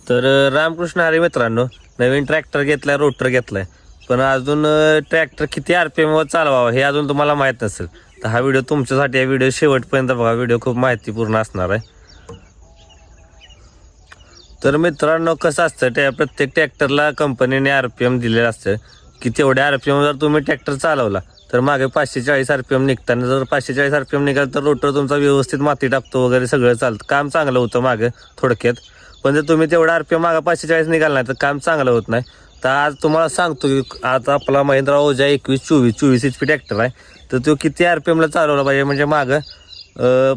तर रामकृष्ण हरी मित्रांनो, नवीन ट्रॅक्टर घेतलाय, रोटर घेतलाय, पण अजून ट्रॅक्टर किती RPM वर चालवावा हे अजून तुम्हाला माहीत नसेल तर हा व्हिडिओ तुमच्यासाठी आहे. व्हिडिओ शेवटपर्यंत बघा, व्हिडिओ खूप माहितीपूर्ण असणार आहे. तर मित्रांनो, कसं असतं, प्रत्येक ट्रॅक्टरला कंपनीने RPM दिलेलं असतं की तेवढ्या RPM जर तुम्ही ट्रॅक्टर चालवला तर मागे 540 RPM निघताना जर 540 RPM निघाल तर रोटर तुमचा व्यवस्थित माती टाकतो वगैरे, सगळं चालतं, काम चांगलं होतं मागे थोडक्यात. पण जर तुम्ही तेवढा RPM मागा 540 निघाला नाही तर काम चांगलं होत नाही. तर आज तुम्हाला सांगतो की आता आपला महिंद्रा ओजा 2124 HP ट्रॅक्टर आहे, तर तो किती RPMला चालवला पाहिजे म्हणजे मागं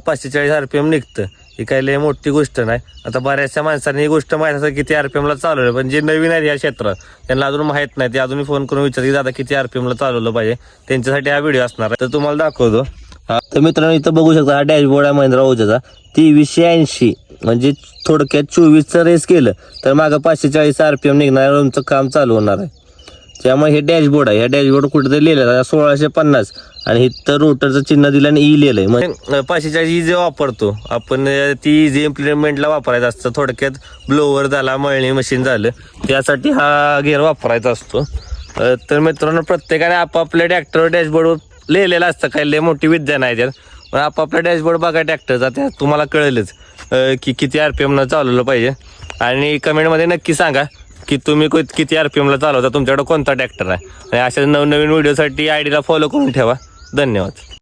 540 RPM निघतं. ही काही लय मोठी गोष्ट नाही. आता बऱ्याचशा माणसांनी ही गोष्ट माहीत असं किती RPMला चालवलं, पण जे नवीन आहेत या क्षेत्रात त्यांना अजून माहीत नाही. ते अजूनही फोन करून विचारते दादा किती RPMला चालवलं पाहिजे, त्यांच्यासाठी हा व्हिडिओ असणार आहे. तर तुम्हाला दाखवतो. तर मित्रांनो, इथं बघू शकता हा डॅशबोर्ड आहे महिंद्रा ओजाचा 2380, म्हणजे थोडक्यात 24चं रेस केलं तर मागं 540 RPM निघणार, तुमचं काम चालू होणार आहे. त्यामुळे हे डॅशबोर्ड आहे. ह्या डॅशबोर्ड कुठेतरी लिहिलेलं आहे 1650 आणि इथं रोटरचं चिन्ह दिलं आणि ई लिहिलंय. म्हणजे 540 जे वापरतो आपण ती इझी इम्प्लिमेंटला वापरायचं असतं. थोडक्यात ब्लोवर झाला, मळणी मशीन झालं, त्यासाठी हा गेअर वापरायचा असतो. तर मित्रांनो, प्रत्येकाने आपापल्या ट्रॅक्टर डॅशबोर्डवर लिहिलेलं असतं, काही लय मोठी विद्या नाही त्यात, पण आपापला डॅशबोर्ड बघा ट्रॅक्टरचा, त्यात तुम्हाला कळेलच की किती RPMनं चालवलं पाहिजे. आणि कमेंटमध्ये नक्की सांगा की तुम्ही किती RPMला चालवता, तुमच्याकडे कोणता ट्रॅक्टर आहे. आणि अशा नवनवीन व्हिडिओसाठी ID ला फॉलो करून ठेवा. धन्यवाद.